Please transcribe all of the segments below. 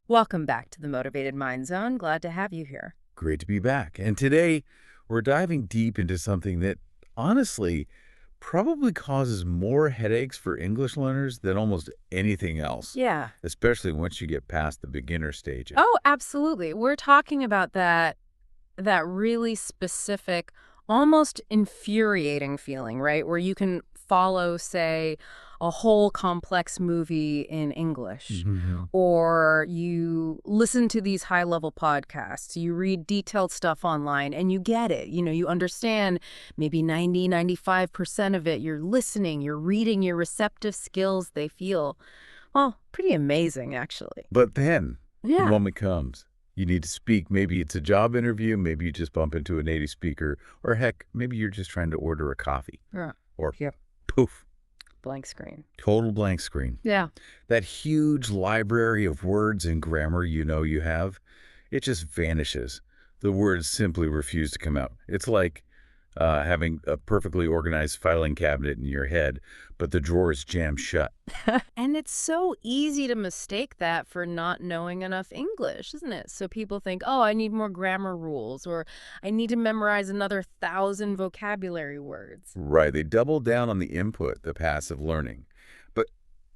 Welcome back to the Motivated Mind Zone. Glad to have you here. Great to be back. And today we're diving deep into something that honestly probably causes more headaches for English learners than almost anything else, Yeah. especially once you get past the beginner stages. Oh, absolutely. We're talking about that really specific, almost infuriating feeling, right? Where you can follow, say, a whole complex movie in English, Mhm. or you listen to these high-level podcasts, you read detailed stuff online, and you get it. You understand maybe 90, 95% of it. You're listening, you're reading, your receptive skills, they feel, well, pretty amazing, actually. But then the Yeah. moment comes. You need to speak. Maybe it's a job interview. Maybe you just bump into a native speaker. Or heck, maybe you're just trying to order a coffee. Yeah. Or Yep. poof, Blank screen. total blank screen. Yeah. That huge library of words and grammar you have, it just vanishes. The words simply refuse to come out. It's like having a perfectly organized filing cabinet in your head, but the drawers jammed shut. And it's so easy to mistake that for not knowing enough English, isn't it? So people think, oh, I need more grammar rules, or I need to memorize another 1,000 vocabulary words. Right, they double down on the input, the passive learning. But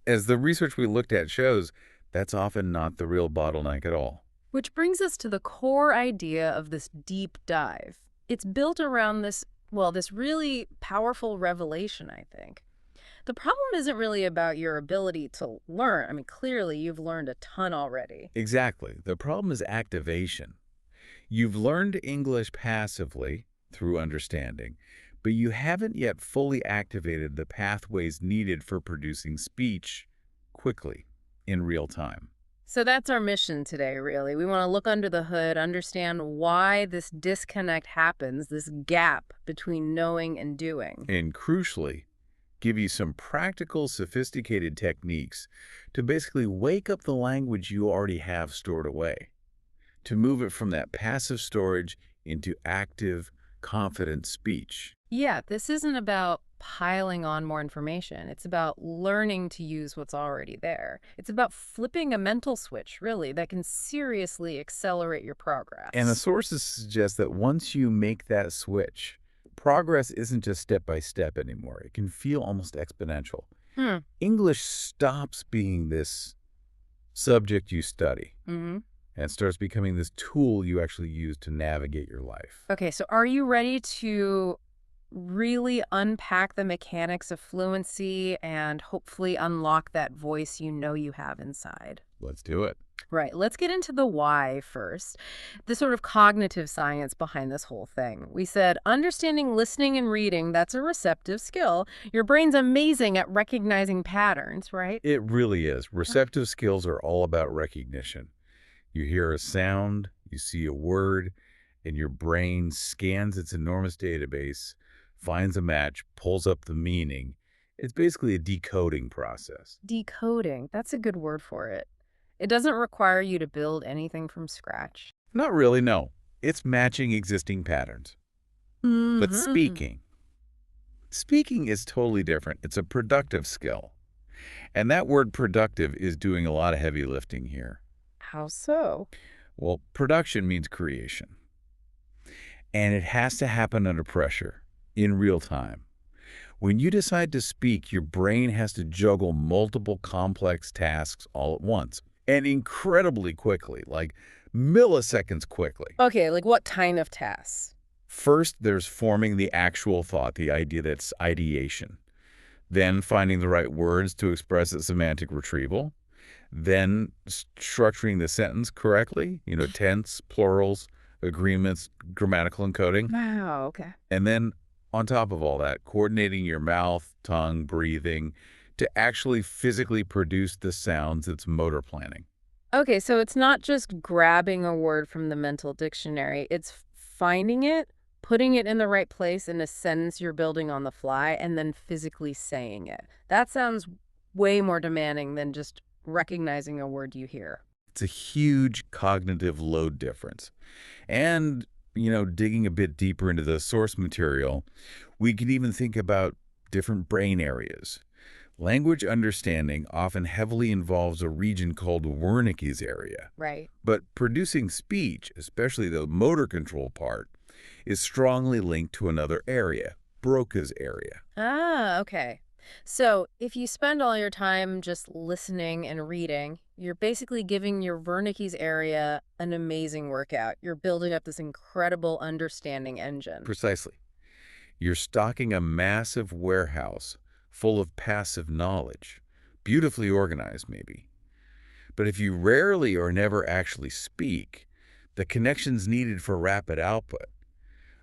as the research we looked at shows, that's often not the real bottleneck at all. Which brings us to the core idea of this deep dive. It's built around this really powerful revelation, I think. The problem isn't really about your ability to learn. I mean, clearly you've learned a ton already. Exactly. The problem is activation. You've learned English passively through understanding, but you haven't yet fully activated the pathways needed for producing speech quickly in real time. So that's our mission today, really. We want to look under the hood, understand why this disconnect happens, this gap between knowing and doing. And crucially, give you some practical, sophisticated techniques to basically wake up the language you already have stored away, to move it from that passive storage into active, confident speech. Yeah, this isn't about piling on more information. It's about learning to use what's already there. It's about flipping a mental switch, really, that can seriously accelerate your And the progress. sources suggest that once you make that switch, progress isn't just step by step anymore. It can feel almost exponential. Hmm. English stops being this subject you study Mm-hmm. and starts becoming this tool you actually use to navigate your life. Okay, so are you ready to really unpack the mechanics of fluency and hopefully unlock that voice you know you have inside? Let's do it. Right. Let's get into the why first, the sort of cognitive science behind this whole thing. We said understanding listening and reading, that's a receptive skill. Your brain's amazing at recognizing patterns, right? It really is. Receptive skills are all about recognition. You hear a sound, you see a word, and your brain scans its enormous database, finds a match, pulls up the meaning. It's basically a decoding process. Decoding, that's a good word for it. It doesn't require you to build anything from scratch. Not really, no. It's matching existing patterns. But Mm-hmm. speaking is totally different. It's a productive skill. And that word productive is doing a lot of heavy lifting here. How so? Well, production means creation. And it has to happen under pressure, in real time. When you decide to speak, your brain has to juggle multiple complex tasks all at once, and incredibly quickly, like milliseconds quickly. Okay, like what kind of tasks? First, there's forming the actual thought, the idea that's ideation. Then finding the right words to express a semantic retrieval. Then structuring the sentence correctly, tense, plurals, agreements, grammatical encoding. Wow, okay. And then on top of all that, coordinating your mouth, tongue, breathing to actually physically produce the sounds. It's motor planning. Okay, so it's not just grabbing a word from the mental dictionary. It's finding it, putting it in the right place in a sentence you're building on the fly, and then physically saying it. That sounds way more demanding than just recognizing a word you hear. It's a huge cognitive load difference. And, digging a bit deeper into the source material, we can even think about different brain areas, Language understanding often heavily involves a region called Wernicke's area. Right. But producing speech, especially the motor control part, is strongly linked to another area, Broca's area. Ah, okay. So if you spend all your time just listening and reading, you're basically giving your Wernicke's area an amazing workout. You're building up this incredible understanding engine. Precisely. You're stocking a massive warehouse full of passive knowledge, beautifully organized maybe. But if you rarely or never actually speak, the connections needed for rapid output,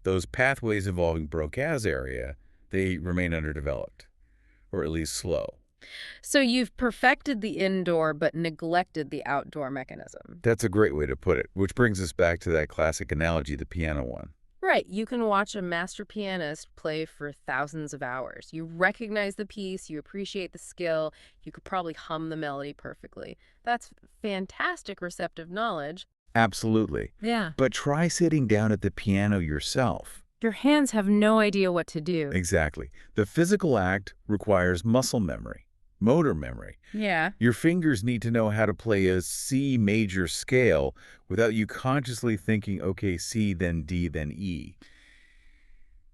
those pathways involving Broca's area, they remain underdeveloped, or at least slow. So you've perfected the indoor but neglected the outdoor mechanism. That's a great way to put it, which brings us back to that classic analogy, the piano one. Right. You can watch a master pianist play for thousands of hours. You recognize the piece, you appreciate the skill, you could probably hum the melody perfectly. That's fantastic receptive knowledge. Absolutely. Yeah. But try sitting down at the piano yourself. Your hands have no idea what to do. Exactly. The physical act requires muscle memory, motor memory. Yeah. Your fingers need to know how to play a C major scale without you consciously thinking, okay, C, then D, then E.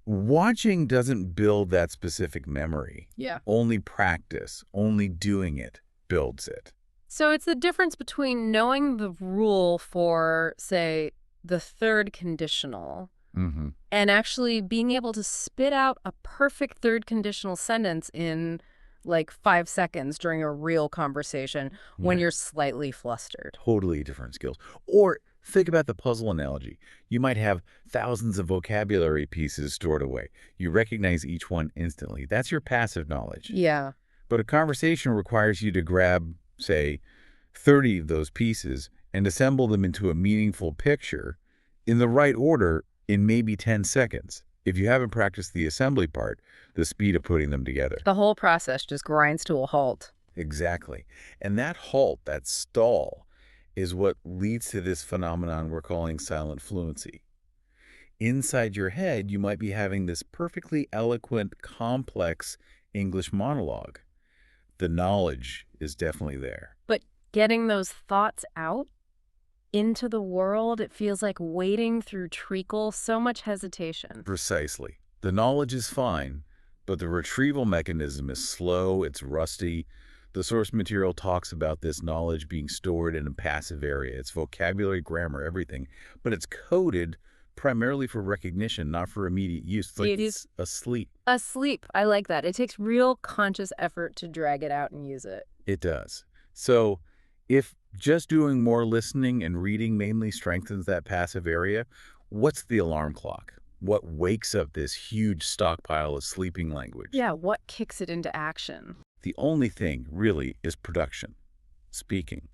Watching doesn't build that specific memory. Yeah. Only practice, only doing it builds it. So it's the difference between knowing the rule for, say, the third conditional Mm-hmm. and actually being able to spit out a perfect third conditional sentence in like 5 seconds during a real conversation when Yeah. you're slightly flustered. Totally different skills. Or think about the puzzle analogy. You might have thousands of vocabulary pieces stored away. You recognize each one instantly. That's your passive knowledge. Yeah. But a conversation requires you to grab, say, 30 of those pieces and assemble them into a meaningful picture in the right order in maybe 10 seconds. If you haven't practiced the assembly part, the speed of putting them together. The whole process just grinds to a halt. Exactly. And that halt, that stall, is what leads to this phenomenon we're calling silent fluency. Inside your head, you might be having this perfectly eloquent, complex English monologue. The knowledge is definitely there. But getting those thoughts out into the world, it feels like wading through treacle, so much hesitation. Precisely. The knowledge is fine, but the retrieval mechanism is slow, it's rusty. The source material talks about this knowledge being stored in a passive area. It's vocabulary, grammar, everything. But it's coded primarily for recognition, not for immediate use. It's like It is it's asleep. asleep. I like that. It takes real conscious effort to drag it out and use it. It does. So if just doing more listening and reading mainly strengthens that passive area, what's the alarm clock? What wakes up this huge stockpile of sleeping language? Yeah, what kicks it into action? The only thing, really, is production, speaking.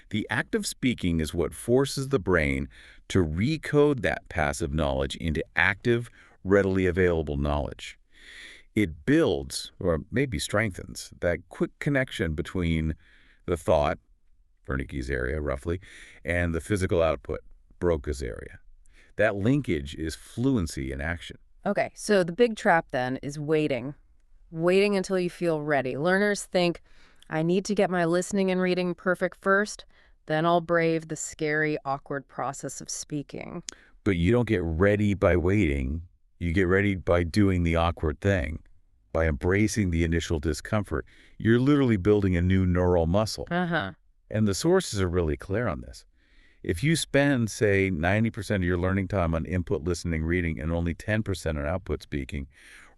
The act of speaking is what forces the brain to recode that passive knowledge into active, readily available knowledge. It builds, or maybe strengthens, that quick connection between the thought, Wernicke's area roughly, and the physical output, Broca's area. That linkage is fluency in action. Okay, so the big trap then is waiting. Waiting until you feel ready. Learners think, I need to get my listening and reading perfect first, then I'll brave the scary, awkward process of speaking. But you don't get ready by waiting. You get ready by doing the awkward thing, by embracing the initial discomfort. You're literally building a new neural muscle. Uh-huh. And the sources are really clear on this. If you spend, say, 90% of your learning time on input listening, reading, and only 10% on output speaking,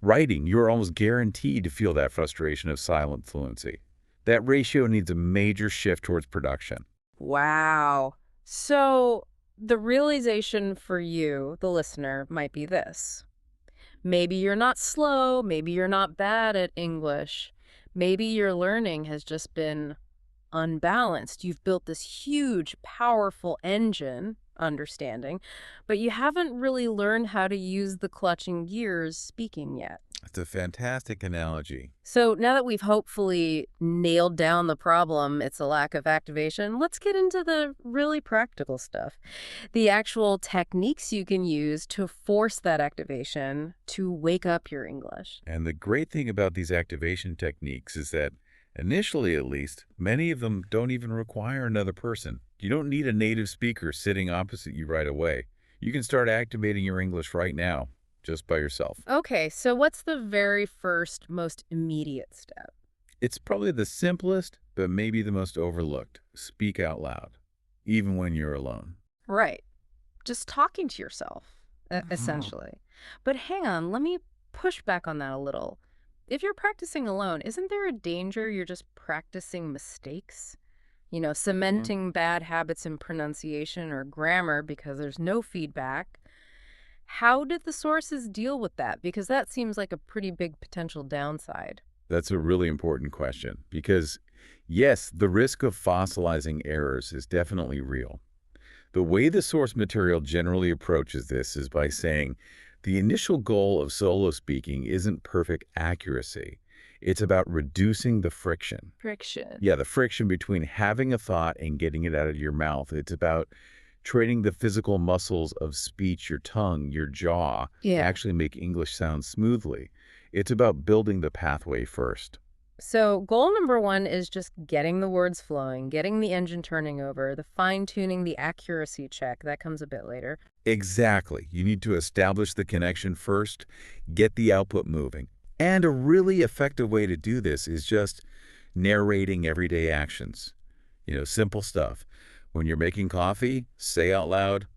writing, you're almost guaranteed to feel that frustration of silent fluency. That ratio needs a major shift towards production. Wow. So the realization for you, the listener, might be this. Maybe you're not slow, maybe you're not bad at English. Maybe your learning has just been unbalanced. You've built this huge, powerful engine, understanding, but you haven't really learned how to use the clutching gears speaking yet. It's a fantastic analogy. So now that we've hopefully nailed down the problem, it's a lack of activation, let's get into the really practical stuff. The actual techniques you can use to force that activation to wake up your English. And the great thing about these activation techniques is that, initially at least, many of them don't even require another person. You don't need a native speaker sitting opposite you right away. You can start activating your English right now, just by yourself. Okay, so what's the very first, most immediate step? It's probably the simplest, but maybe the most overlooked. Speak out loud, even when you're alone. Right. Just talking to yourself, Oh. essentially. But hang on, let me push back on that a little. If you're practicing alone, isn't there a danger you're just practicing mistakes? Cementing bad habits in pronunciation or grammar because there's no feedback. How did the sources deal with that? Because that seems like a pretty big potential downside. That's a really important question because, yes, the risk of fossilizing errors is definitely real. The way the source material generally approaches this is by saying the initial goal of solo speaking isn't perfect accuracy. It's about reducing the friction. Friction. Yeah, the friction between having a thought and getting it out of your mouth. It's about training the physical muscles of speech, your tongue, your jaw, to Yeah. actually make English sound smoothly. It's about building the pathway first. So, goal number one is just getting the words flowing, getting the engine turning over, the fine tuning, the accuracy check. That comes a bit later. Exactly. You need to establish the connection first, get the output moving. And a really effective way to do this is just narrating everyday actions. Simple stuff. When you're making coffee, say out loud,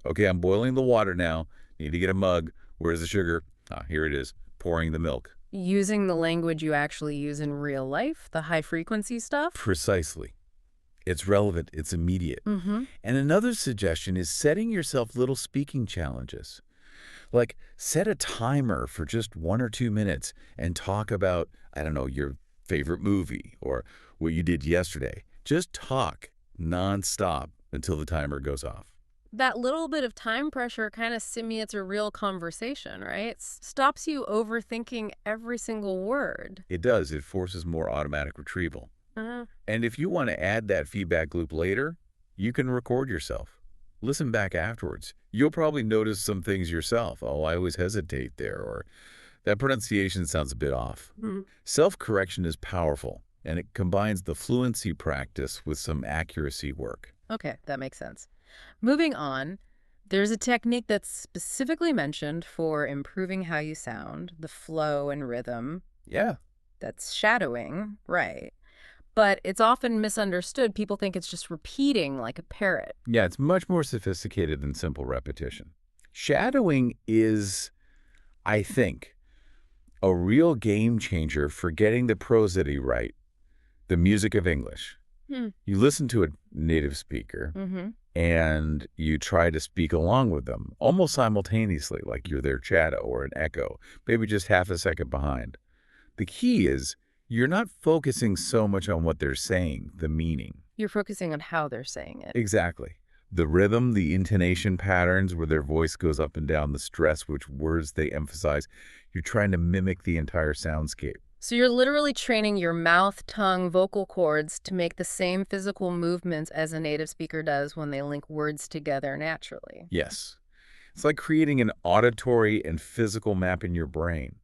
okay, I'm boiling the water now. Need to get a mug. Where's the sugar? Ah, here it is. Pouring the milk. Using the language you actually use in real life, the high frequency stuff. Precisely. It's relevant. It's immediate. Mm-hmm. And another suggestion is setting yourself little speaking challenges. Like, set a timer for just 1 or 2 minutes and talk about, I don't know, your favorite movie or what you did yesterday. Just talk nonstop until the timer goes off. That little bit of time pressure kind of simulates a real conversation, right? Stops you overthinking every single word. It does. It forces more automatic retrieval. Uh, And if you want to add that feedback loop later, you can record yourself. Listen back afterwards. You'll probably notice some things yourself. Oh, I always hesitate there, or that pronunciation sounds a bit off. Mhm. Self-correction is powerful, and it combines the fluency practice with some accuracy work. Okay, that makes sense. Moving on, there's a technique that's specifically mentioned for improving how you sound, the flow and rhythm. Yeah. That's shadowing, right? But it's often misunderstood. People think it's just repeating like a parrot. Yeah, it's much more sophisticated than simple repetition. Shadowing is, I think, a real game changer for getting the prosody right, the music of English. Hmm. You listen to a native speaker Mm-hmm. and you try to speak along with them almost simultaneously, like you're their shadow or an echo, maybe just half a second behind. The key is you're not focusing so much on what they're saying, the meaning. You're focusing on how they're saying it. Exactly. The rhythm, the intonation patterns where their voice goes up and down, the stress, which words they emphasize. You're trying to mimic the entire soundscape. So you're literally training your mouth, tongue, vocal cords to make the same physical movements as a native speaker does when they link words together naturally. Yes. It's like creating an auditory and physical map in your brain.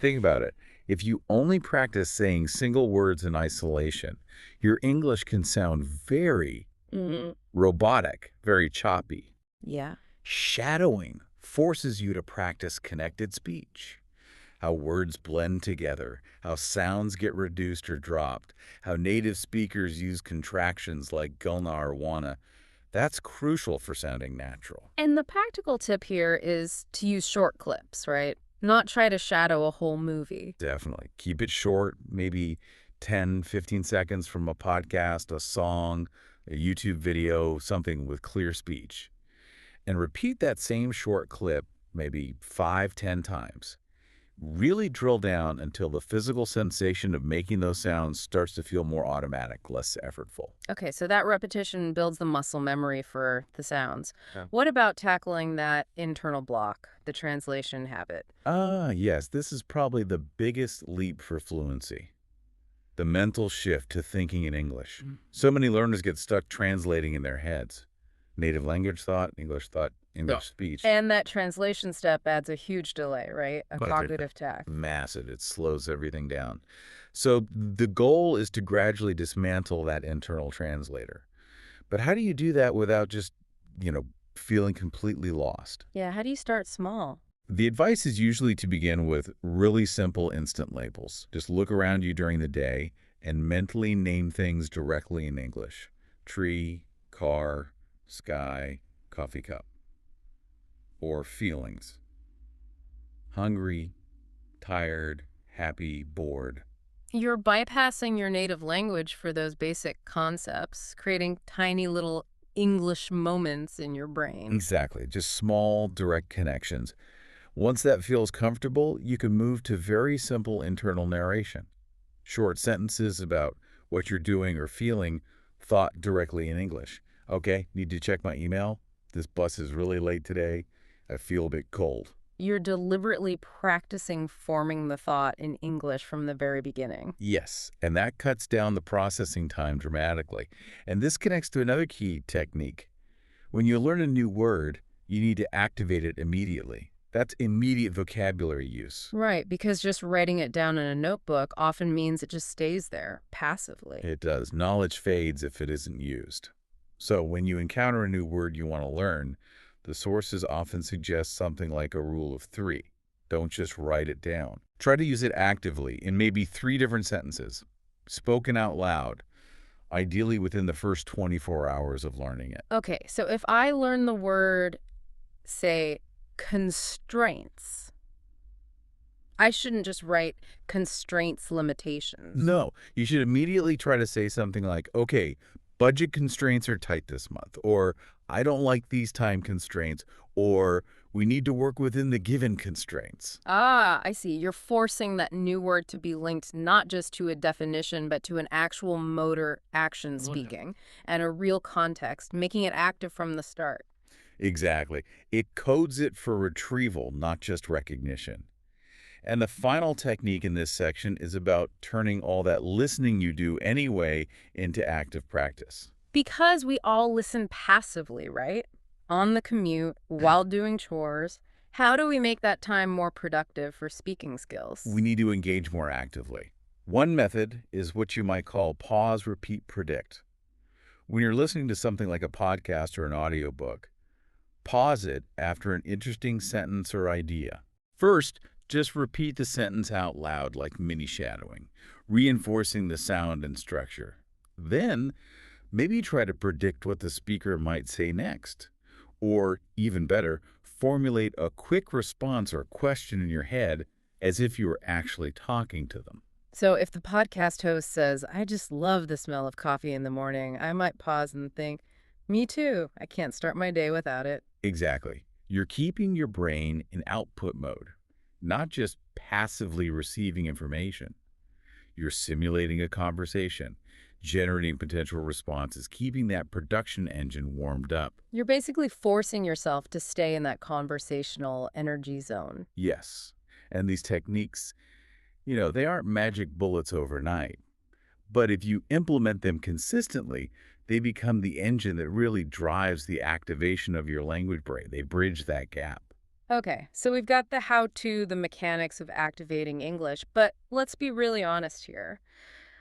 Think about it. If you only practice saying single words in isolation, your English can sound very Mm, robotic, very choppy. yeah. Shadowing forces you to practice connected speech. How words blend together, how sounds get reduced or dropped, how native speakers use contractions like gonna or wanna. That's crucial for sounding natural. And the practical tip here is to use short clips, right? Not try to shadow a whole movie. Definitely. Keep it short, maybe 10, 15 seconds from a podcast, a song, a YouTube video, something with clear speech. And repeat that same short clip maybe 5, 10 times. Really drill down until the physical sensation of making those sounds starts to feel more automatic, less effortful. Okay, so that repetition builds the muscle memory for the sounds. Yeah. What about tackling that internal block, the translation habit? Ah, yes, this is probably the biggest leap for fluency. The mental shift to thinking in English. So many learners get stuck translating in their heads. Native language thought, Yeah. English speech. And that translation step adds a huge delay, right? A But they're cognitive tax. massive. It slows everything down. So the goal is to gradually dismantle that internal translator. But how do you do that without just, you know, feeling completely lost? Yeah, how do you start small? The advice is usually to begin with really simple instant labels. Just look around you during the day and mentally name things directly in English. Tree, car, sky, coffee cup. Or feelings. Hungry, tired, happy, bored. You're bypassing your native language for those basic concepts, creating tiny little English moments in your brain. Exactly, just small, direct connections. Once that feels comfortable, you can move to very simple internal narration. Short sentences about what you're doing or feeling, thought directly in English. Okay, need to check my email. This bus is really late today. I feel a bit cold. You're deliberately practicing forming the thought in English from the very beginning. Yes, and that cuts down the processing time dramatically. And this connects to another key technique. When you learn a new word, you need to activate it immediately. That's immediate vocabulary use. Right, because just writing it down in a notebook often means it just stays there, passively. It does. Knowledge fades if it isn't used. So when you encounter a new word you want to learn, the sources often suggest something like a rule of three. Don't just write it down. Try to use it actively in maybe 3 different sentences, spoken out loud, ideally within the first 24 hours of learning it. Okay, so if I learn the word, say, constraints, I shouldn't just write constraints limitations. No, you should immediately try to say something like, okay, budget constraints are tight this month, or I don't like these time constraints, or we need to work within the given constraints. Ah, I see. You're forcing that new word to be linked not just to a definition, but to an actual motor action speaking and a real context, making it active from the start. Exactly. It codes it for retrieval, not just recognition. And the final technique in this section is about turning all that listening you do anyway into active practice. Because we all listen passively, right? On the commute, while doing chores. How do we make that time more productive for speaking skills? We need to engage more actively. One method is what you might call pause, repeat, predict. When you're listening to something like a podcast or an audiobook, pause it after an interesting sentence or idea. First, just repeat the sentence out loud like mini shadowing, reinforcing the sound and structure. Then, maybe try to predict what the speaker might say next. Or, even better, formulate a quick response or question in your head as if you were actually talking to them. So if the podcast host says, I just love the smell of coffee in the morning, I might pause and think, me too. I can't start my day without it. Exactly. You're keeping your brain in output mode, not just passively receiving information. You're simulating a conversation, generating potential responses, keeping that production engine warmed up. You're basically forcing yourself to stay in that conversational energy zone. Yes. And these techniques, they aren't magic bullets overnight. But if you implement them consistently, they become the engine that really drives the activation of your language brain. They bridge that gap. Okay, so we've got the how-to, the mechanics of activating English, but let's be really honest here.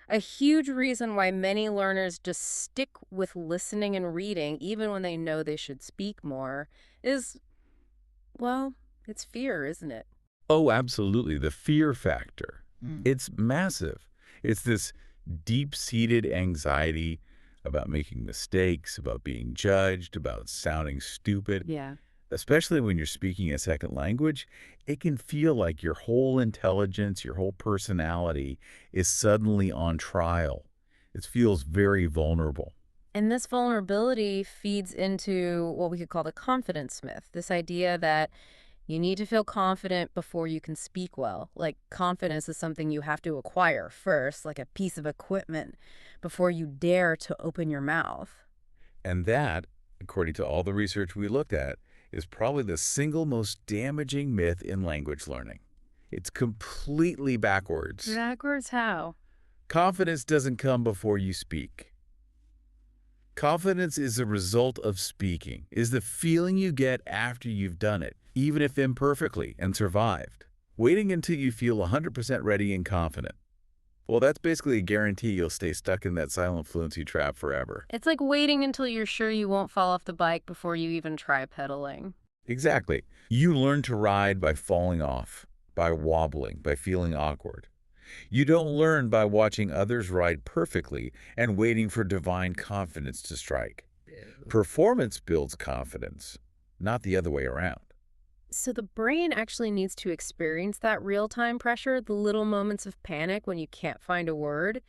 A huge reason why many learners just stick with listening and reading, even when they know they should speak more, is, well, it's fear, isn't it? Oh, absolutely. The fear factor. Mm. It's massive. It's this deep-seated anxiety about making mistakes, about being judged, about sounding stupid. Yeah. Especially when you're speaking a second language, it can feel like your whole intelligence, your whole personality is suddenly on trial. It feels very vulnerable. And this vulnerability feeds into what we could call the confidence myth, this idea that You need to feel confident before you can speak well. Like, confidence is something you have to acquire first, like a piece of equipment, before you dare to open your mouth. And that, according to all the research we looked at, is probably the single most damaging myth in language learning. It's completely backwards. Backwards how? Confidence doesn't come before you speak. Confidence is a result of speaking, is the feeling you get after you've done it, even if imperfectly, and survived. Waiting until you feel 100% ready and confident. Well, that's basically a guarantee you'll stay stuck in that silent fluency trap forever. It's like waiting until you're sure you won't fall off the bike before you even try pedaling. Exactly. You learn to ride by falling off, by wobbling, by feeling awkward. You don't learn by watching others ride perfectly and waiting for divine confidence to strike. Performance builds confidence, not the other way around. So the brain actually needs to experience that real-time pressure, the little moments of panic when you can't find a word,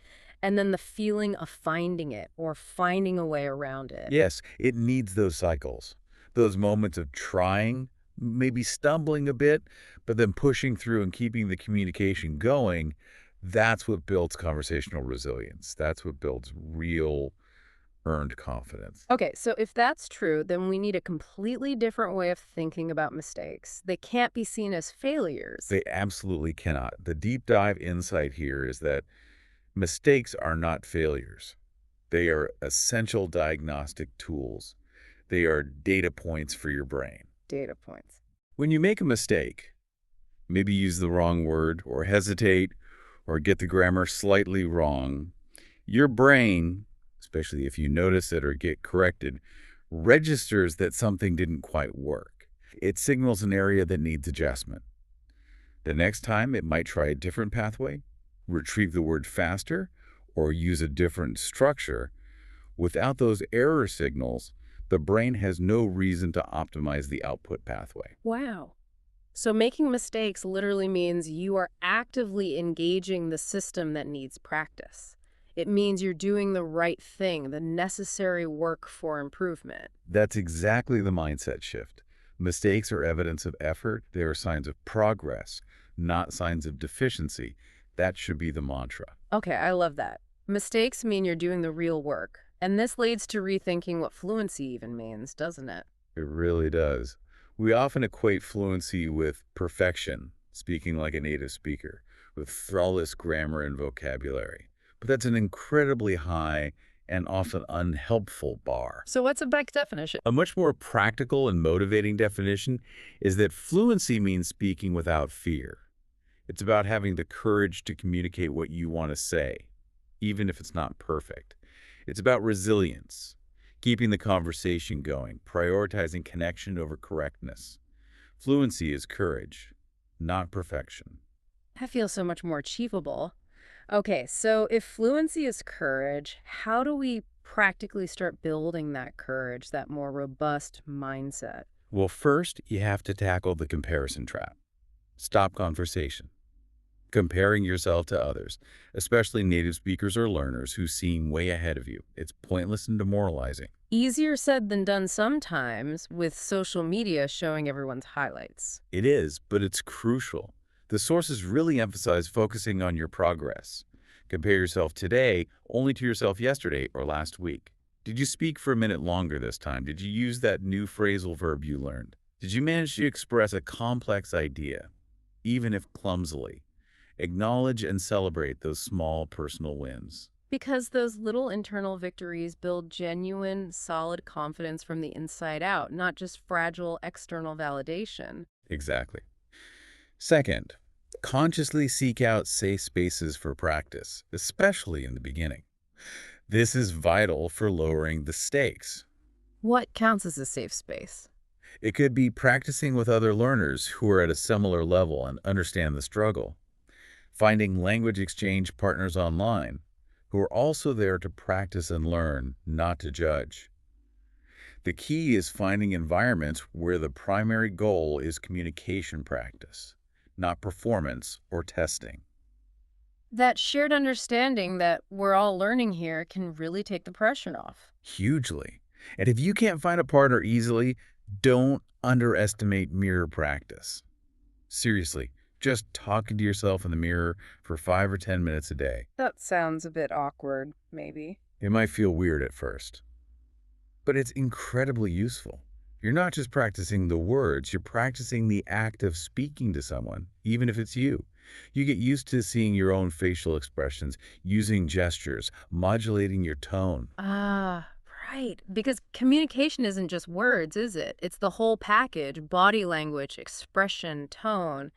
and then the feeling of finding it or finding a way around it. Yes, it needs those cycles, those moments of trying, maybe stumbling a bit, but then pushing through and keeping the communication going. That's what builds conversational resilience. That's what builds real earned confidence. Okay, so if that's true, then we need a completely different way of thinking about mistakes. They can't be seen as failures. They absolutely cannot. The deep dive insight here is that mistakes are not failures. They are essential diagnostic tools. They are data points for your brain. Data points. When you make a mistake, maybe use the wrong word or hesitate or get the grammar slightly wrong, your brain, especially if you notice it or get corrected, registers that something didn't quite work. It signals an area that needs adjustment. The next time, it might try a different pathway, retrieve the word faster, or use a different structure. Without those error signals, the brain has no reason to optimize the output pathway. Wow. So making mistakes literally means you are actively engaging the system that needs practice. It means you're doing the right thing, the necessary work for improvement. That's exactly the mindset shift. Mistakes are evidence of effort. They are signs of progress, not signs of deficiency. That should be the mantra. Okay, I love that. Mistakes mean you're doing the real work. And this leads to rethinking what fluency even means, doesn't it? It really does. We often equate fluency with perfection, speaking like a native speaker, with flawless grammar and vocabulary. But that's an incredibly high and often unhelpful bar. So what's a better definition? A much more practical and motivating definition is that fluency means speaking without fear. It's about having the courage to communicate what you want to say, even if it's not perfect. It's about resilience, keeping the conversation going, prioritizing connection over correctness. Fluency is courage, not perfection. That feels so much more achievable. Okay, so if fluency is courage, how do we practically start building that courage, that more robust mindset? Well, first, you have to tackle the comparison trap. Stop conversation. Comparing yourself to others, especially native speakers or learners who seem way ahead of you. It's pointless and demoralizing. Easier said than done sometimes with social media showing everyone's highlights. It is, but it's crucial. The sources really emphasize focusing on your progress. Compare yourself today only to yourself yesterday or last week. Did you speak for a minute longer this time? Did you use that new phrasal verb you learned? Did you manage to express a complex idea, even if clumsily? Acknowledge and celebrate those small personal wins. Because those little internal victories build genuine, solid confidence from the inside out, not just fragile external validation. Exactly. Second, consciously seek out safe spaces for practice, especially in the beginning. This is vital for lowering the stakes. What counts as a safe space? It could be practicing with other learners who are at a similar level and understand the struggle. Finding language exchange partners online who are also there to practice and learn, not to judge. The key is finding environments where the primary goal is communication practice, not performance or testing. That shared understanding that we're all learning here can really take the pressure off. Hugely. And if you can't find a partner easily, Don't underestimate mirror practice. Seriously, just talking to yourself in the mirror for 5 or 10 minutes a day. That sounds a bit awkward, maybe. It might feel weird at first, but it's incredibly useful. You're not just practicing the words, you're practicing the act of speaking to someone, even if it's you. You get used to seeing your own facial expressions, using gestures, modulating your tone. Ah, right. Because communication isn't just words, is it? It's the whole package: body language, expression, tone.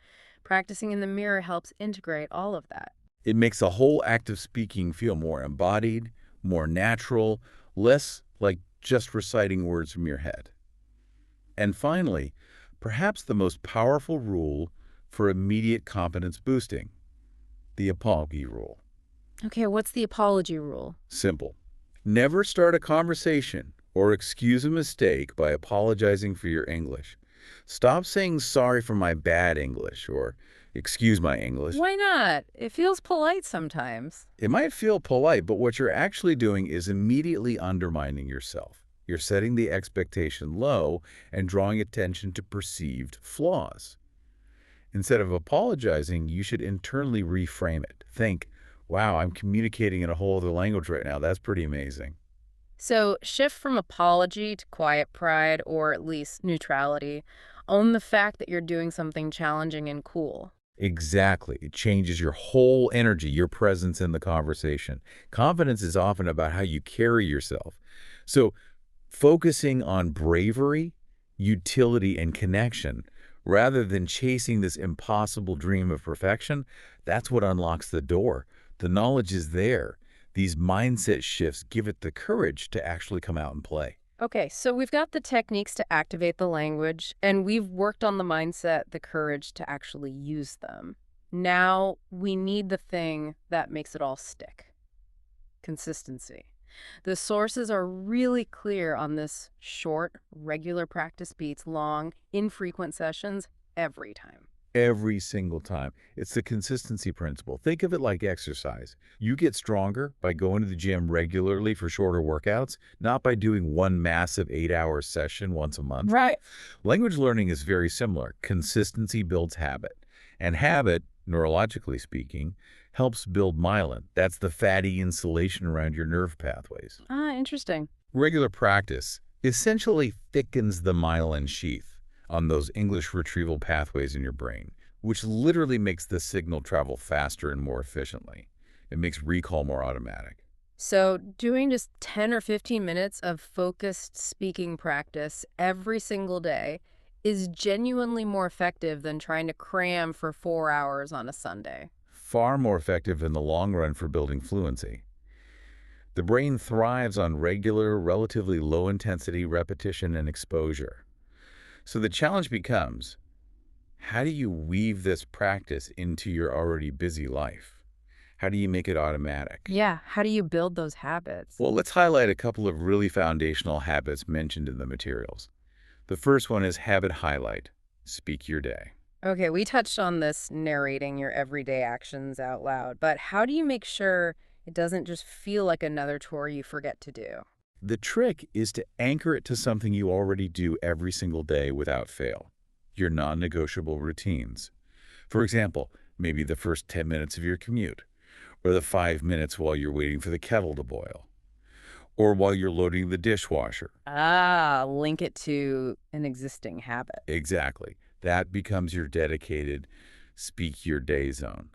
Practicing in the mirror helps integrate all of that. It makes the whole act of speaking feel more embodied, more natural, less like just reciting words from your head. And finally, perhaps the most powerful rule for immediate confidence boosting, the apology rule. Okay, what's the apology rule? Simple. Never start a conversation or excuse a mistake by apologizing for your English. Stop saying sorry for my bad English or excuse my English. Why not? It feels polite sometimes. It might feel polite, but what you're actually doing is immediately undermining yourself. You're setting the expectation low and drawing attention to perceived flaws. Instead of apologizing, you should internally reframe it. Think, wow, I'm communicating in a whole other language right now. That's pretty amazing. So shift from apology to quiet pride, or at least neutrality. Own the fact that you're doing something challenging and cool. Exactly. It changes your whole energy, your presence in the conversation. Confidence is often about how you carry yourself. So focusing on bravery, utility, and connection, rather than chasing this impossible dream of perfection, that's what unlocks the door. The knowledge is there. These mindset shifts give it the courage to actually come out and play. Okay, so we've got the techniques to activate the language, and we've worked on the mindset, the courage to actually use them. Now we need the thing that makes it all stick: consistency. The sources are really clear on this: short, regular practice beats long, infrequent sessions every time. Every single time. It's the consistency principle. Think of it like exercise. You get stronger by going to the gym regularly for shorter workouts, not by doing one massive 8-hour session once a month. Right. Language learning is very similar. Consistency builds habit. And habit, neurologically speaking, helps build myelin. That's the fatty insulation around your nerve pathways. Ah, interesting. Regular practice essentially thickens the myelin sheath on those English retrieval pathways in your brain, which literally makes the signal travel faster and more efficiently. It makes recall more automatic. So doing just 10 or 15 minutes of focused speaking practice every single day is genuinely more effective than trying to cram for 4 hours on a Sunday. Far more effective in the long run for building fluency. The brain thrives on regular, relatively low-intensity repetition and exposure. So the challenge becomes, how do you weave this practice into your already busy life? How do you make it automatic? Yeah, how do you build those habits? Well, let's highlight a couple of really foundational habits mentioned in the materials. The first one is habit highlight. Speak your day. Okay, we touched on this: narrating your everyday actions out loud, but how do you make sure it doesn't just feel like another chore you forget to do? The trick is to anchor it to something you already do every single day without fail, your non-negotiable routines. For example, maybe the first 10 minutes of your commute, or the 5 minutes while you're waiting for the kettle to boil, or while you're loading the dishwasher. Ah, link it to an existing habit. Exactly. That becomes your dedicated speak your day zone.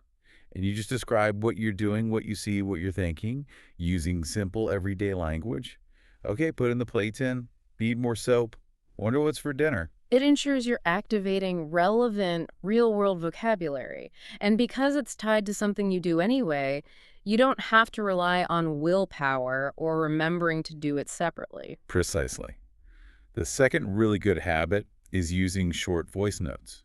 And you just describe what you're doing, what you see, what you're thinking, using simple everyday language. Okay, put in the plates in. Need more soap. Wonder what's for dinner. It ensures you're activating relevant, real-world vocabulary. And because it's tied to something you do anyway, you don't have to rely on willpower or remembering to do it separately. Precisely. The second really good habit is using short voice notes.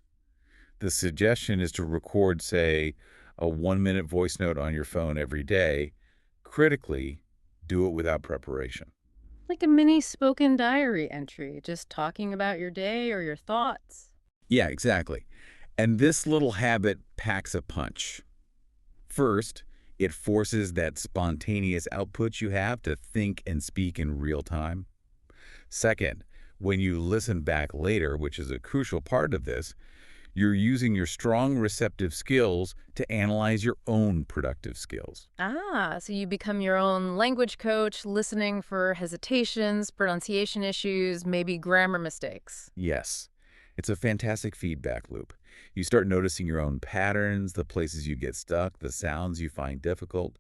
The suggestion is to record, say, a 1-minute voice note on your phone every day. Critically, do it without preparation. Like a mini spoken diary entry, just talking about your day or your thoughts. Yeah, exactly. And this little habit packs a punch. First, it forces that spontaneous output you have to think and speak in real time. Second, When you listen back later, which is a crucial part of this, you're using your strong receptive skills to analyze your own productive skills. Ah, so you become your own language coach, listening for hesitations, pronunciation issues, maybe grammar mistakes. Yes, it's a fantastic feedback loop. You start noticing your own patterns, the places you get stuck, the sounds you find difficult,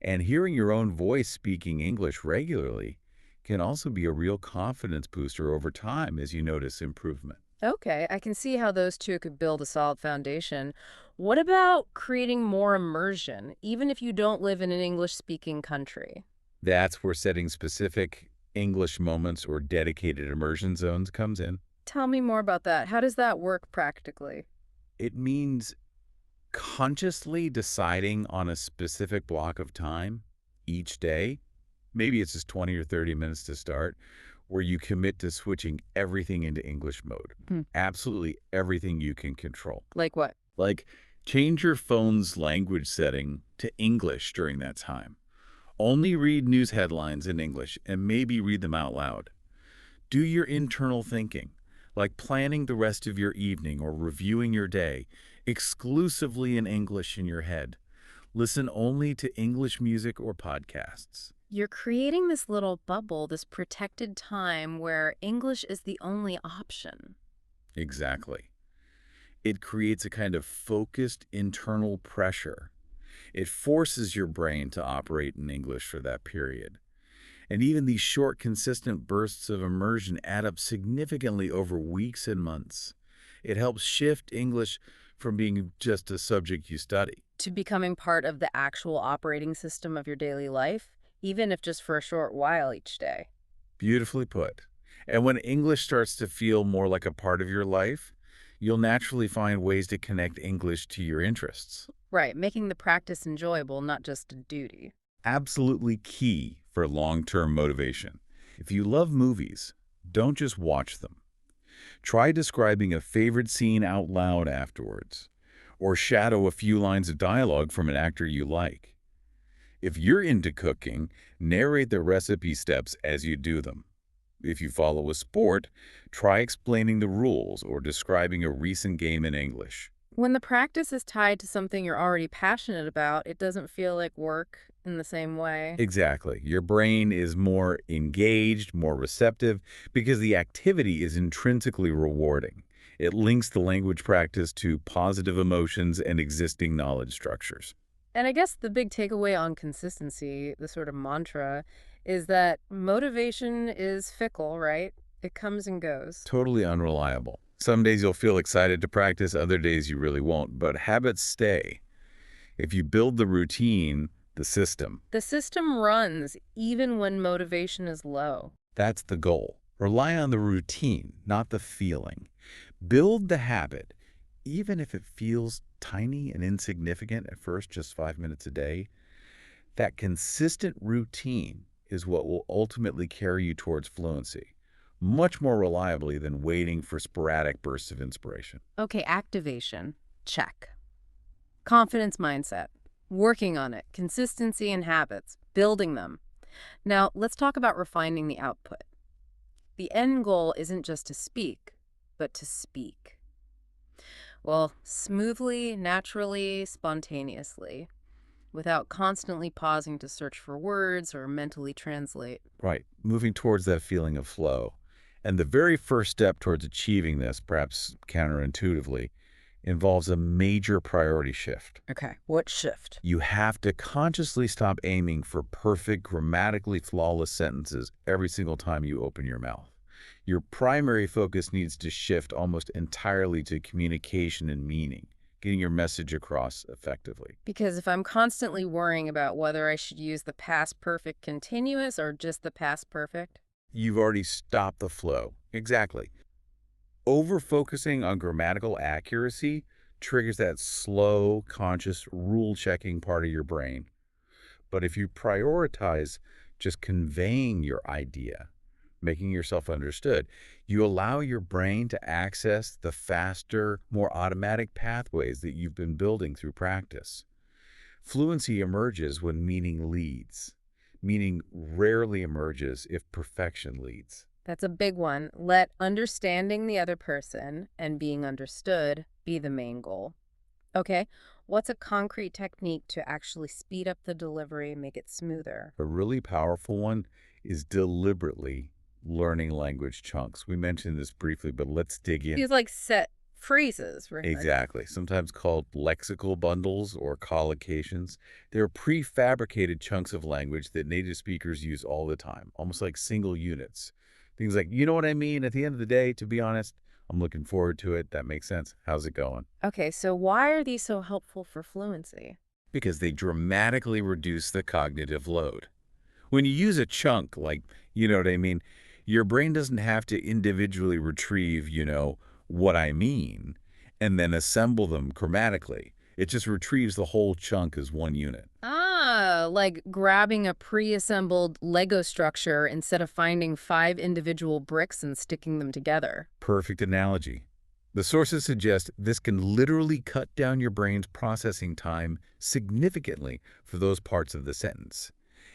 and hearing your own voice speaking English regularly can also be a real confidence booster over time as you notice improvement. Okay, I can see how those two could build a solid foundation. What about creating more immersion, even if you don't live in an English-speaking country? That's where setting specific English moments or dedicated immersion zones comes in. Tell me more about that. How does that work practically? It means consciously deciding on a specific block of time each day. Maybe it's just 20 or 30 minutes to start, where you commit to switching everything into English mode. Hmm. Absolutely everything you can control. Like what? Like, change your phone's language setting to English during that time. Only read news headlines in English and maybe read them out loud. Do your internal thinking, like planning the rest of your evening or reviewing your day, exclusively in English in your head. Listen only to English music or podcasts. You're creating this little bubble, this protected time where English is the only option. Exactly. It creates a kind of focused internal pressure. It forces your brain to operate in English for that period. And even these short, consistent bursts of immersion add up significantly over weeks and months. It helps shift English from being just a subject you study. To becoming part of the actual operating system of your daily life, even if just for a short while each day. Beautifully put. And when English starts to feel more like a part of your life, you'll naturally find ways to connect English to your interests. Right, making the practice enjoyable, not just a duty. Absolutely key for long-term motivation. If you love movies, don't just watch them. Try describing a favorite scene out loud afterwards, or shadow a few lines of dialogue from an actor you like. If you're into cooking, narrate the recipe steps as you do them. If you follow a sport, try explaining the rules or describing a recent game in English. When the practice is tied to something you're already passionate about, it doesn't feel like work in the same way. Exactly. Your brain is more engaged, more receptive, because the activity is intrinsically rewarding. It links the language practice to positive emotions and existing knowledge structures. And I guess the big takeaway on consistency, the sort of mantra, is that motivation is fickle, right? It comes and goes. Totally unreliable. Some days you'll feel excited to practice, other days you really won't, but habits stay. If you build the routine, the system, The system runs even when motivation is low. that's the goal. Rely on the routine, not the feeling. Build the habit, even if it feels tiny and insignificant at first, just 5 minutes a day. That consistent routine is what will ultimately carry you towards fluency, much more reliably than waiting for sporadic bursts of inspiration. Okay, activation. Check. Confidence mindset. Working on it. Consistency and habits. Building them. Now, let's talk about refining the output. The end goal isn't just to speak, but to speak. Well, smoothly, naturally, spontaneously, without constantly pausing to search for words or mentally translate. Right, moving towards that feeling of flow. And the very first step towards achieving this, perhaps counterintuitively, involves a major priority shift. Okay, what shift? You have to consciously stop aiming for perfect, grammatically flawless sentences every single time you open your mouth. Your primary focus needs to shift almost entirely to communication and meaning, getting your message across effectively. Because if I'm constantly worrying about whether I should use the past perfect continuous or just the past perfect. You've already stopped the flow. Exactly. Over-focusing on grammatical accuracy triggers that slow, conscious, rule-checking part of your brain. But if you prioritize just conveying your idea, making yourself understood, you allow your brain to access the faster, more automatic pathways that you've been building through practice. Fluency emerges when meaning leads. Meaning rarely emerges if perfection leads. That's a big one. Let understanding the other person and being understood be the main goal. Okay, what's a concrete technique to actually speed up the delivery and make it smoother? A really powerful one is deliberately learning language chunks. We mentioned this briefly, but let's dig in. These like set phrases, right? Exactly. Sometimes called lexical bundles or collocations. They're prefabricated chunks of language that native speakers use all the time, almost like single units. Things like, you know what I mean? At the end of the day, to be honest, I'm looking forward to it. That makes sense. How's it going? Okay, so why are these so helpful for fluency? Because they dramatically reduce the cognitive load. When you use a chunk, like, you know what I mean, your brain doesn't have to individually retrieve, what I mean, and then assemble them grammatically. It just retrieves the whole chunk as one unit. Ah, like grabbing a pre-assembled Lego structure instead of finding 5 individual bricks and sticking them together. Perfect analogy. The sources suggest this can literally cut down your brain's processing time significantly for those parts of the sentence.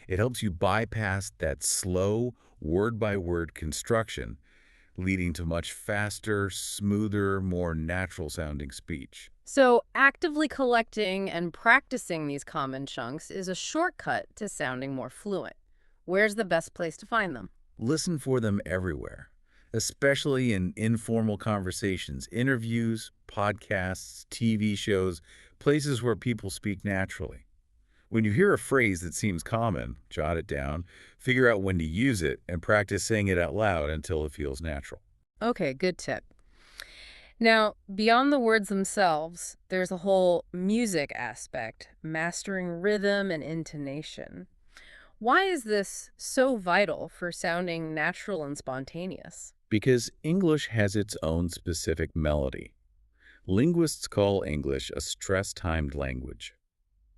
It helps you bypass that slow, word-by-word construction, leading to much faster, smoother, more natural-sounding speech. So, actively collecting and practicing these common chunks is a shortcut to sounding more fluent. Where's the best place to find them? Listen for them everywhere, especially in informal conversations, interviews, podcasts, TV shows, places where people speak naturally. When you hear a phrase that seems common, jot it down, figure out when to use it, and practice saying it out loud until it feels natural. Okay, good tip. Now, beyond the words themselves, there's a whole music aspect, mastering rhythm and intonation. Why is this so vital for sounding natural and spontaneous? Because English has its own specific melody. Linguists call English a stress-timed language.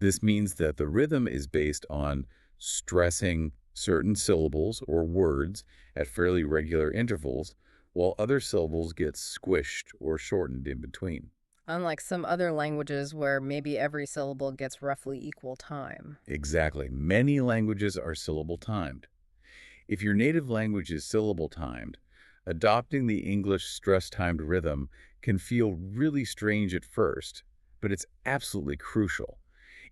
This means that the rhythm is based on stressing certain syllables or words at fairly regular intervals, while other syllables get squished or shortened in between. Unlike some other languages where maybe every syllable gets roughly equal time. Exactly. Many languages are syllable timed. If your native language is syllable timed, adopting the English stress-timed rhythm can feel really strange at first, but it's absolutely crucial.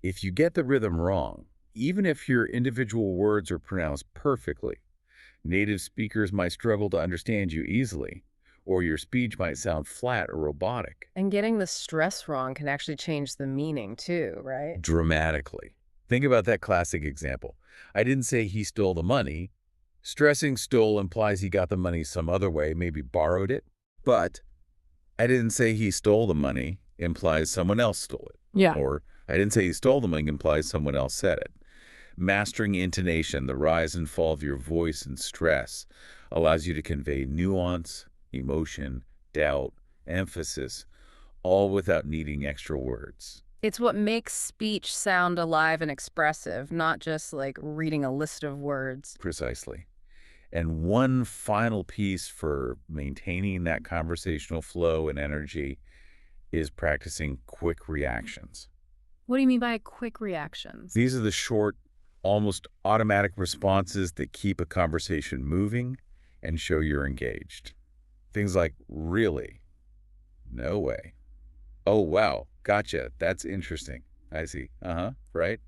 If you get the rhythm wrong, even if your individual words are pronounced perfectly, native speakers might struggle to understand you easily, or your speech might sound flat or robotic. And getting the stress wrong can actually change the meaning too, right? Dramatically. Think about that classic example. I didn't say he stole the money. Stressing stole implies he got the money some other way, maybe borrowed it. But I didn't say he stole the money implies someone else stole it. Yeah. Or I didn't say he stole the money implies someone else said it. Mastering intonation, the rise and fall of your voice and stress, allows you to convey nuance, emotion, doubt, emphasis, all without needing extra words. It's what makes speech sound alive and expressive, not just like reading a list of words. Precisely. And one final piece for maintaining that conversational flow and energy is practicing quick reactions. What do you mean by quick reactions? These are the short, almost automatic responses that keep a conversation moving and show you're engaged. Things like, really? No way. Oh, wow. Gotcha. That's interesting. I see. Right?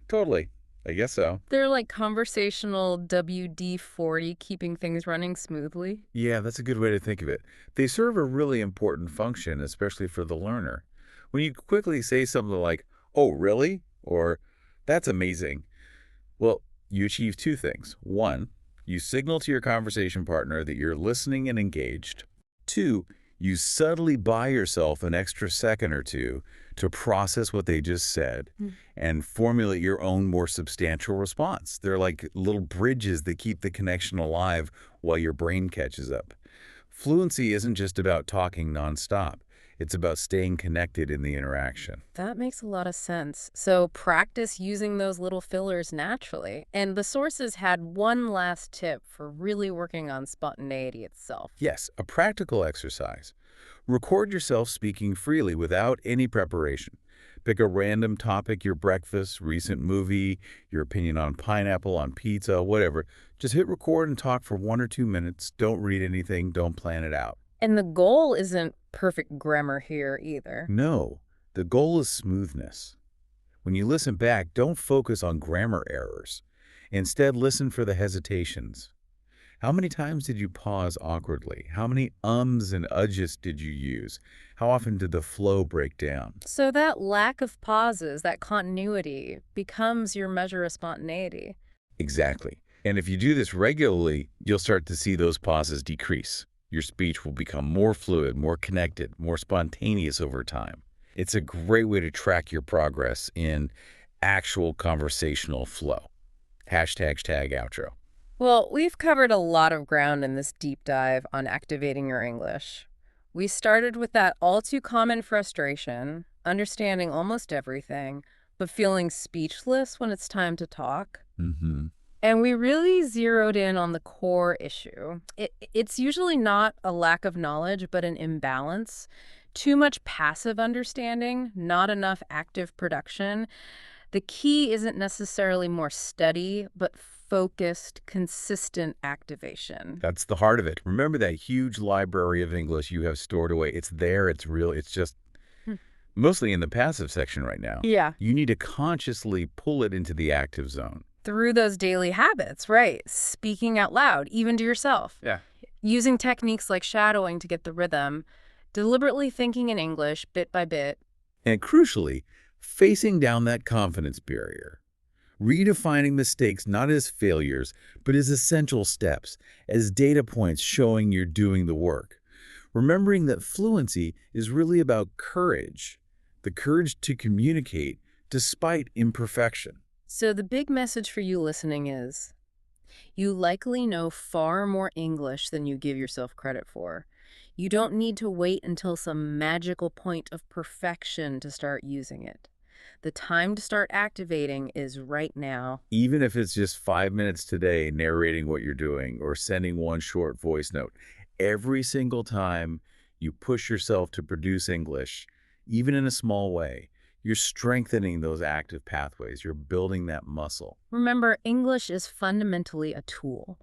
Totally. I guess so. They're like conversational WD-40, keeping things running smoothly. Yeah, that's a good way to think of it. They serve a really important function, especially for the learner. When you quickly say something like, oh, really? Or, that's amazing. Well, you achieve two things. One, you signal to your conversation partner that you're listening and engaged. Two, you subtly buy yourself an extra second or two to process what they just said and formulate your own more substantial response. They're like little bridges that keep the connection alive while your brain catches up. Fluency isn't just about talking nonstop. It's about staying connected in the interaction. That makes a lot of sense. So practice using those little fillers naturally. And the sources had one last tip for really working on spontaneity itself. Yes, a practical exercise. Record yourself speaking freely without any preparation. Pick a random topic, your breakfast, recent movie, your opinion on pineapple, on pizza, whatever. Just hit record and talk for 1 or 2 minutes. Don't read anything. Don't plan it out. And the goal isn't perfect grammar here either. No, the goal is smoothness. When you listen back, don't focus on grammar errors. Instead, listen for the hesitations. How many times did you pause awkwardly? How many ums and udges did you use? How often did the flow break down? So that lack of pauses, that continuity, becomes your measure of spontaneity. Exactly. And if you do this regularly, you'll start to see those pauses decrease. Your speech will become more fluid, more connected, more spontaneous over time. It's a great way to track your progress in actual conversational flow. #outro. Well, we've covered a lot of ground in this deep dive on activating your English. We started with that all too common frustration, understanding almost everything, but feeling speechless when it's time to talk. Mm-hmm. And we really zeroed in on the core issue. It's usually not a lack of knowledge, but an imbalance. Too much passive understanding, not enough active production. The key isn't necessarily more study, but focused, consistent activation. That's the heart of it. Remember that huge library of English you have stored away. It's there. It's real. It's just Hmm. mostly in the passive section right now. Yeah. You need to consciously pull it into the active zone. Through those daily habits, right? Speaking out loud, even to yourself. Yeah. Using techniques like shadowing to get the rhythm, deliberately thinking in English bit by bit. And crucially, facing down that confidence barrier. Redefining mistakes not as failures, but as essential steps, as data points showing you're doing the work. Remembering that fluency is really about courage, the courage to communicate despite imperfection. So the big message for you listening is, you likely know far more English than you give yourself credit for. You don't need to wait until some magical point of perfection to start using it. The time to start activating is right now. Even if it's just 5 minutes today narrating what you're doing or sending one short voice note, every single time you push yourself to produce English, even in a small way, you're strengthening those active pathways. You're building that muscle. Remember, English is fundamentally a tool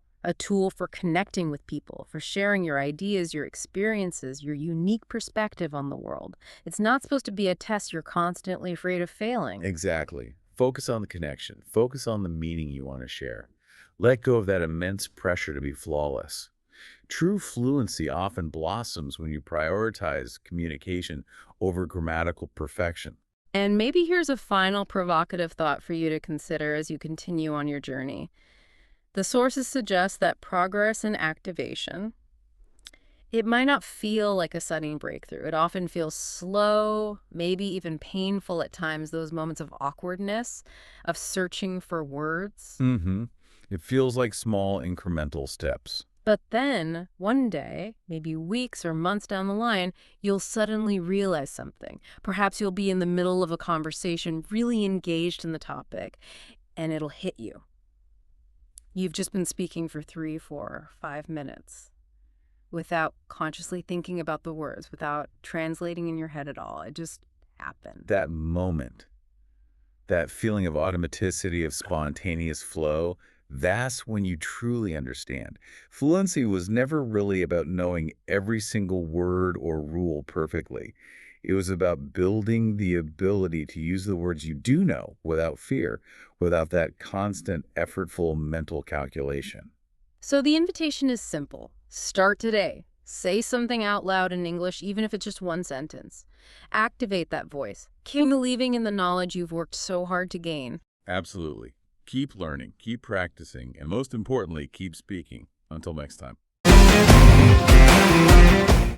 for connecting with people, for sharing your ideas, your experiences, your unique perspective on the world. It's not supposed to be a test you're constantly afraid of failing. Exactly. Focus on the connection. Focus on the meaning you want to share. Let go of that immense pressure to be flawless. True fluency often blossoms when you prioritize communication over grammatical perfection. And maybe here's a final provocative thought for you to consider as you continue on your journey. The sources suggest that progress in activation, it might not feel like a sudden breakthrough. It often feels slow, maybe even painful at times, those moments of awkwardness, of searching for words. Mm-hmm. It feels like small incremental steps. But then, one day, maybe weeks or months down the line, you'll suddenly realize something. Perhaps you'll be in the middle of a conversation, really engaged in the topic, and it'll hit you. You've just been speaking for 3, 4, 5 minutes without consciously thinking about the words, without translating in your head at all. It just happened. That moment, that feeling of automaticity, of spontaneous flow, that's when you truly understand. Fluency was never really about knowing every single word or rule perfectly. It was about building the ability to use the words you do know without fear, without that constant, effortful mental calculation. So the invitation is simple. Start today. Say something out loud in English, even if it's just one sentence. Activate that voice. Keep believing in the knowledge you've worked so hard to gain. Absolutely. Keep learning, keep practicing, and most importantly, keep speaking. Until next time.